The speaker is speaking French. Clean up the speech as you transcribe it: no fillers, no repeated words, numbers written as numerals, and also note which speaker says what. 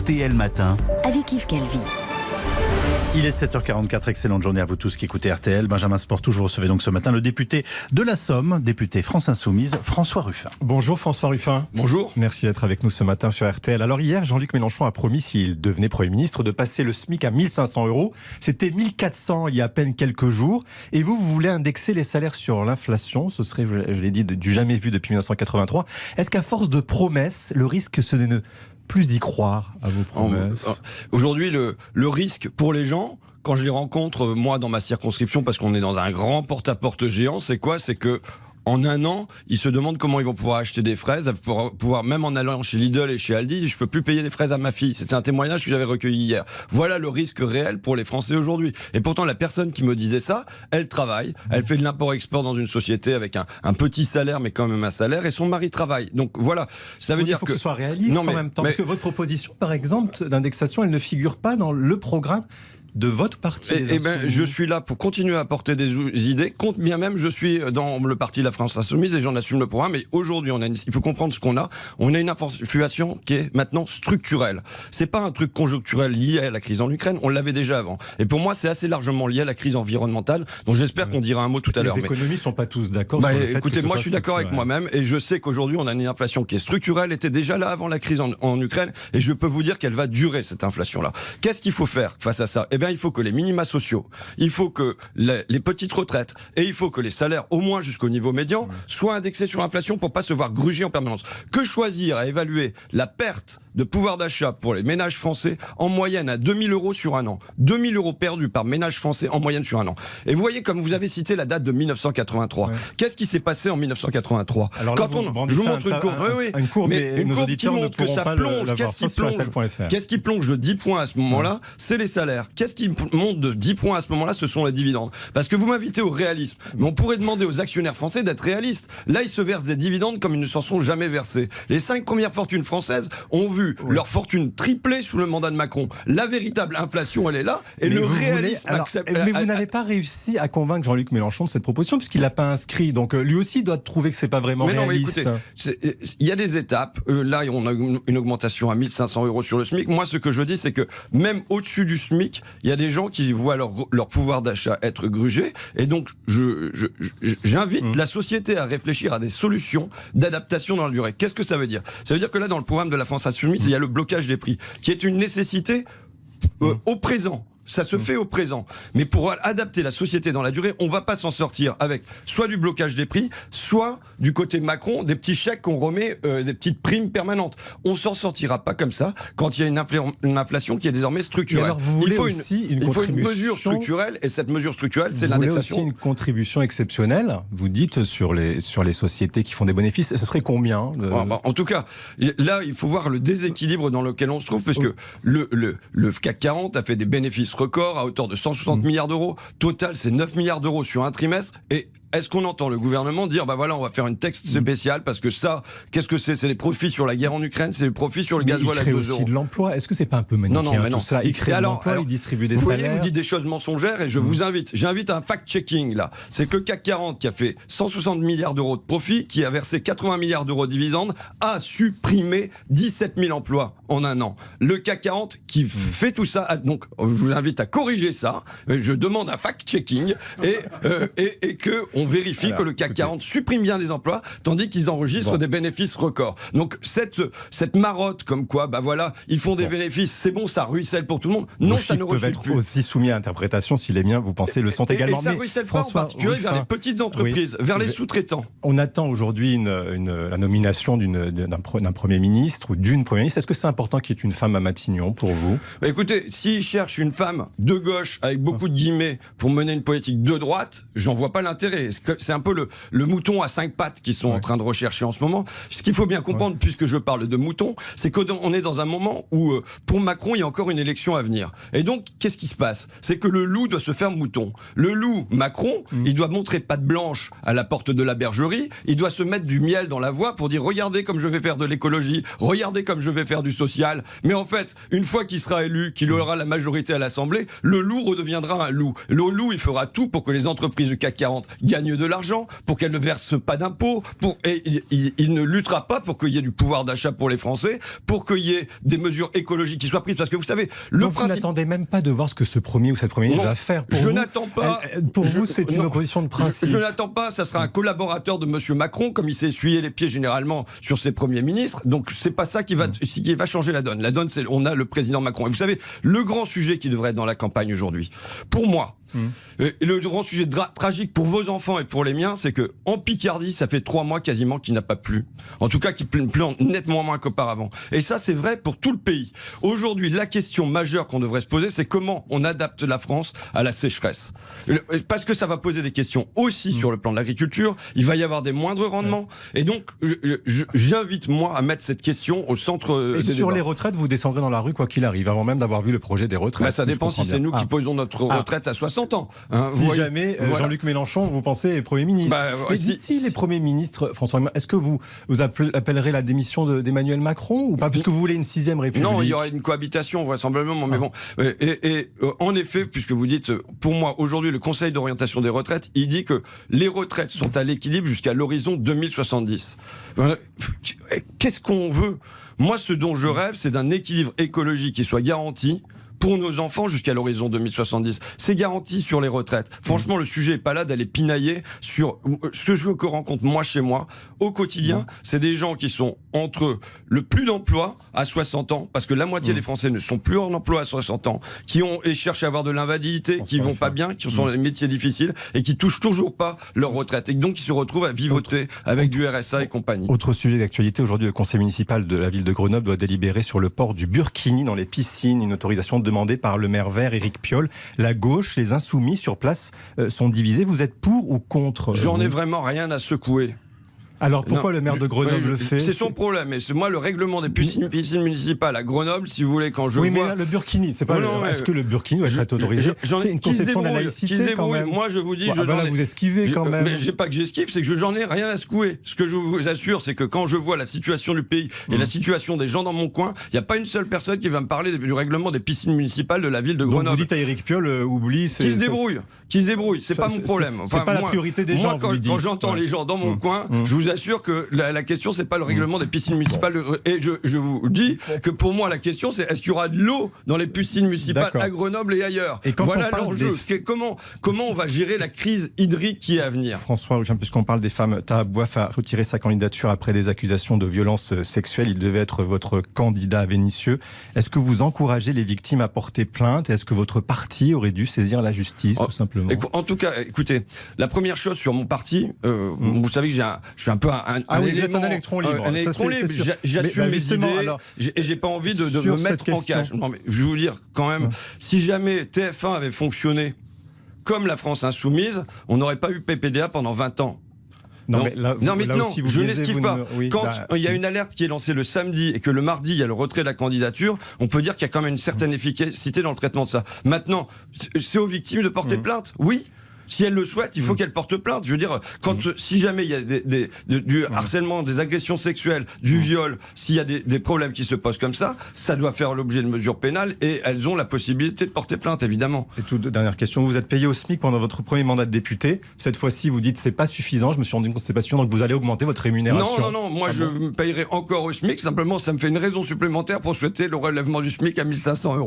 Speaker 1: RTL Matin.
Speaker 2: Avec Yves Calvi.
Speaker 3: Il est 7h44, excellente journée à vous tous qui écoutez RTL. Benjamin Sportou, je recevais donc ce matin le député de la Somme, député France Insoumise, François Ruffin.
Speaker 4: Bonjour François Ruffin.
Speaker 5: Bonjour.
Speaker 4: Merci d'être avec nous ce matin sur RTL. Alors hier, Jean-Luc Mélenchon a promis, s'il devenait Premier ministre, de passer le SMIC à 1500 €. C'était 1400 il y a à peine quelques jours. Et vous voulez indexer les salaires sur l'inflation. Ce serait, je l'ai dit, du jamais vu depuis 1983. Est-ce qu'à force de promesses, le risque c'est de ne plus y croire à vos promesses?
Speaker 5: Aujourd'hui, le risque pour les gens, quand je les rencontre, moi, dans ma circonscription, parce qu'on est dans un grand porte-à-porte géant, c'est quoi? C'est que en un an, ils se demandent comment ils vont pouvoir acheter des fraises, pouvoir même en allant chez Lidl et chez Aldi, je peux plus payer des fraises à ma fille. C'était un témoignage que j'avais recueilli hier. Voilà le risque réel pour les Français aujourd'hui. Et pourtant, la personne qui me disait ça, elle travaille, elle fait de l'import-export dans une société avec un petit salaire, mais quand même un salaire, et son mari travaille. Donc voilà, ça veut dire
Speaker 4: il faut que ce soit réaliste en même temps. Parce que votre proposition, par exemple, d'indexation, elle ne figure pas dans le programme de votre parti.
Speaker 5: Je suis là pour continuer à apporter des idées, compte bien même je suis dans le parti La France Insoumise et j'en assume le programme. Mais aujourd'hui, il faut comprendre ce qu'on a. On a une inflation qui est maintenant structurelle. C'est pas un truc conjoncturel lié à la crise en Ukraine, on l'avait déjà avant. Et pour moi, c'est assez largement lié à la crise environnementale, dont j'espère qu'on dira un mot tout à l'heure.
Speaker 4: Les économistes sont pas tous d'accord sur le fait
Speaker 5: écoutez,
Speaker 4: que
Speaker 5: moi je suis d'accord avec moi-même et je sais qu'aujourd'hui on a une inflation qui est structurelle, était déjà là avant la crise en Ukraine et je peux vous dire qu'elle va durer cette inflation-là. Qu'est-ce qu'il faut faire face à ça? Il faut que les minima sociaux, il faut que les petites retraites et il faut que les salaires, au moins jusqu'au niveau médian, soient indexés sur l'inflation pour pas se voir gruger en permanence. Que choisir à évaluer la perte de pouvoir d'achat pour les ménages français en moyenne à 2000 € sur un an. 2000 € perdus par ménage français en moyenne sur un an. Et vous voyez, comme vous avez cité la date de 1983, qu'est-ce qui s'est passé en 1983?
Speaker 4: Alors là, je vous montre une courbe, mais nos auditeurs ne pourront pas l'avoir.
Speaker 5: Qu'est-ce qui plonge de 10 points à ce moment-là? C'est les salaires. Qu'est-ce qui monte de 10 points à ce moment-là? Ce sont les dividendes. Parce que vous m'invitez au réalisme. Mais on pourrait demander aux actionnaires français d'être réalistes. Là, ils se versent des dividendes comme ils ne s'en sont jamais versés. Les 5 premières fortunes françaises ont vu leur fortune tripler sous le mandat de Macron. La véritable inflation, elle est là. Et le réalisme accepte.
Speaker 4: Mais vous n'avez pas réussi à convaincre Jean-Luc Mélenchon de cette proposition, puisqu'il l'a pas inscrit. Donc lui aussi doit trouver que c'est pas vraiment réaliste.
Speaker 5: Mais écoutez, il y a des étapes. Là, on a une augmentation à 1500 € sur le SMIC. Moi, ce que je dis, c'est que même au-dessus du SMIC, il y a des gens qui voient leur pouvoir d'achat être grugé. Et donc, j'invite la société à réfléchir à des solutions d'adaptation dans la durée. Qu'est-ce que ça veut dire? Ça veut dire que là, dans le programme de la France Insoumise, il y a le blocage des prix, qui est une nécessité au présent. Ça se fait au présent. Mais pour adapter la société dans la durée, on ne va pas s'en sortir avec soit du blocage des prix, soit du côté Macron, des petits chèques qu'on remet, des petites primes permanentes. On ne s'en sortira pas comme ça quand il y a une inflation qui est désormais structurelle.
Speaker 4: Alors vous voulez il faut une
Speaker 5: mesure structurelle, et cette mesure structurelle, c'est l'indexation.
Speaker 4: Vous voulez aussi une contribution exceptionnelle, vous dites, sur les sociétés qui font des bénéfices. Ce serait combien
Speaker 5: En tout cas, là, il faut voir le déséquilibre dans lequel on se trouve, parce que le CAC 40 a fait des bénéfices record à hauteur de 160 milliards d'euros. Total, c'est 9 milliards d'euros sur un trimestre. Et est-ce qu'on entend le gouvernement dire on va faire une texte spéciale parce que ça, qu'est-ce que c'est? C'est les profits sur la guerre en Ukraine, c'est les profits sur le gasoil à 2 euros.
Speaker 4: Il crée aussi de l'emploi. Est-ce que c'est pas un peu manichéen tout ça? Il crée de l'emploi, il distribue des salaires.
Speaker 5: Vous dites des choses mensongères et je vous j'invite à un fact-checking là. C'est que le CAC 40 qui a fait 160 milliards d'euros de profit, qui a versé 80 milliards d'euros de dividendes, a supprimé 17 000 emplois en un an. Le CAC 40 qui fait tout ça, donc je vous invite à corriger ça. Je demande un fact-checking et que on vérifie que le CAC 40 supprime bien les emplois, tandis qu'ils enregistrent des bénéfices records. Donc cette marotte comme quoi, ils font des bénéfices, c'est bon, ça ruisselle pour tout le monde. Non, ça ne ruisselle plus.
Speaker 4: Peuvent être aussi soumis à interprétation si les miens, vous pensez, le sont également.
Speaker 5: Et ça ruisselle pas en particulier vers les petites entreprises, vers les sous-traitants.
Speaker 4: On attend aujourd'hui la nomination d'un Premier ministre ou d'une Première ministre. Est-ce que c'est important qu'il y ait une femme à Matignon pour vous?
Speaker 5: Écoutez, s'ils cherchent une femme de gauche avec beaucoup de guillemets pour mener une politique de droite, j'en vois pas l'intérêt. C'est un peu le mouton à 5 pattes qu'ils sont en train de rechercher en ce moment. Ce qu'il faut bien comprendre, puisque je parle de mouton, c'est qu'on est dans un moment où, pour Macron, il y a encore une élection à venir. Et donc, qu'est-ce qui se passe? C'est que le loup doit se faire mouton. Le loup, Macron, il doit montrer patte blanche à la porte de la bergerie, il doit se mettre du miel dans la voie pour dire « Regardez comme je vais faire de l'écologie, regardez comme je vais faire du social ». Mais en fait, une fois qu'il sera élu, qu'il aura la majorité à l'Assemblée, le loup redeviendra un loup. Le loup, il fera tout pour que les entreprises du CAC 40 gagnent gagne de l'argent, pour qu'elle ne verse pas d'impôts, et il ne luttera pas pour qu'il y ait du pouvoir d'achat pour les Français, pour qu'il y ait des mesures écologiques qui soient prises. Parce que vous savez,
Speaker 4: Donc vous n'attendez même pas de voir ce que ce premier ou cette première ministre va faire.
Speaker 5: Je n'attends pas.
Speaker 4: Pour vous, c'est une opposition de principe.
Speaker 5: Je n'attends pas. Ça sera un collaborateur de M. Macron, comme il s'est essuyé les pieds généralement sur ses premiers ministres. Donc c'est pas ça qui va changer la donne. La donne, c'est on a le président Macron. Et vous savez, le grand sujet qui devrait être dans la campagne aujourd'hui, pour moi, le grand sujet tragique pour vos enfants et pour les miens, c'est que en Picardie, ça fait 3 mois quasiment qu'il n'a pas plu. En tout cas, qu'il pleut nettement moins qu'auparavant. Et ça, c'est vrai pour tout le pays. Aujourd'hui, la question majeure qu'on devrait se poser, c'est comment on adapte la France à la sécheresse. Parce que ça va poser des questions aussi sur le plan de l'agriculture. Il va y avoir des moindres rendements. Et donc, j'invite moi à mettre cette question au centre des
Speaker 4: sur
Speaker 5: débats.
Speaker 4: les retraites, vous descendrez dans la rue quoi qu'il arrive, avant même d'avoir vu le projet des retraites.
Speaker 5: Ça dépend si c'est nous qui posons notre retraite à 60 ans.
Speaker 4: Si jamais Jean-Luc Mélenchon, vous pensez, est Premier ministre. Mais si les Premiers ministres, François, est-ce que vous appellerez la démission d'Emmanuel Macron ou pas, puisque vous voulez une 6e République?
Speaker 5: Non, il y aura une cohabitation vraisemblablement, mais bon. En effet, puisque vous dites, pour moi, aujourd'hui, le Conseil d'orientation des retraites, il dit que les retraites sont à l'équilibre jusqu'à l'horizon 2070. Qu'est-ce qu'on veut? Moi, ce dont je rêve, c'est d'un équilibre écologique qui soit garanti pour nos enfants jusqu'à l'horizon 2070. C'est garanti sur les retraites. Franchement, le sujet n'est pas là d'aller pinailler sur ce que je rencontre moi chez moi au quotidien. C'est des gens qui sont entre le plus d'emploi à 60 ans, parce que la moitié des Français ne sont plus en emploi à 60 ans, et cherchent à avoir de l'invalidité, qui vont pas bien, qui sont dans des métiers difficiles et qui touchent toujours pas leur retraite. Et donc, ils se retrouvent à vivoter avec du RSA et compagnie.
Speaker 4: Autre sujet d'actualité, aujourd'hui, le conseil municipal de la ville de Grenoble doit délibérer sur le port du burkini dans les piscines, une autorisation demandée par le maire vert Éric Piolle. La gauche, les insoumis sur place sont divisés. Vous êtes pour ou contre?
Speaker 5: J'en ai vraiment rien à secouer.
Speaker 4: Alors pourquoi le maire de Grenoble le fait?
Speaker 5: C'est son problème. Et c'est moi le règlement des piscines municipales à Grenoble, si vous voulez, quand je vois...
Speaker 4: Oui, mais là, le burkini, c'est pas. Est-ce que le burkini doit être autorisé? C'est une conception de la laïcité quand même.
Speaker 5: Moi, je vous dis,
Speaker 4: vous esquivez quand même.
Speaker 5: Mais c'est pas que j'esquive, c'est que j'en ai rien à secouer. Ce que je vous assure, c'est que quand je vois la situation du pays et la situation des gens dans mon coin, il n'y a pas une seule personne qui va me parler du règlement des piscines municipales de la ville de Grenoble.
Speaker 4: Donc vous dites à Éric Piolle, oublie.
Speaker 5: Qui se débrouille. C'est pas mon problème.
Speaker 4: C'est pas la priorité des gens.
Speaker 5: Moi, quand j'entends les gens dans mon coin, je vous assure que la question, c'est pas le règlement des piscines municipales. Et je vous dis que pour moi, la question, c'est est-ce qu'il y aura de l'eau dans les piscines municipales à Grenoble et ailleurs?
Speaker 4: Et
Speaker 5: voilà l'enjeu. Comment on va gérer la crise hydrique qui est à venir?
Speaker 4: François, puisqu'on parle des femmes, Taha Bouaf a retiré sa candidature après des accusations de violences sexuelles. Il devait être votre candidat à Vénissieux. Est-ce que vous encouragez les victimes à porter plainte? Est-ce que votre parti aurait dû saisir la justice, tout simplement?
Speaker 5: En tout cas, écoutez, la première chose sur mon parti, vous savez que je suis un peu un
Speaker 4: électron libre.
Speaker 5: Un électron libre. J'assume mes idées et j'ai pas envie de me mettre en cage. Non, mais je vais vous dire quand même, si jamais TF1 avait fonctionné comme la France Insoumise, on n'aurait pas eu PPDA pendant 20 ans. Non, je n'esquive pas. Quand il y a une alerte qui est lancée le samedi et que le mardi, il y a le retrait de la candidature, on peut dire qu'il y a quand même une certaine efficacité dans le traitement de ça. Maintenant, c'est aux victimes de porter plainte. Oui. Si elle le souhaite, il faut qu'elle porte plainte. Je veux dire, si jamais il y a du harcèlement, des agressions sexuelles, du viol, s'il y a des problèmes qui se posent comme ça doit faire l'objet de mesures pénales et elles ont la possibilité de porter plainte, évidemment.
Speaker 4: Et toute dernière question, vous êtes payé au SMIC pendant votre premier mandat de député. Cette fois-ci, vous dites c'est pas suffisant. Je me suis rendu compte que c'est pas suffisant, donc vous allez augmenter votre rémunération.
Speaker 5: Non. Moi, je me payerai encore au SMIC. Simplement, ça me fait une raison supplémentaire pour souhaiter le relèvement du SMIC à 1 500 €.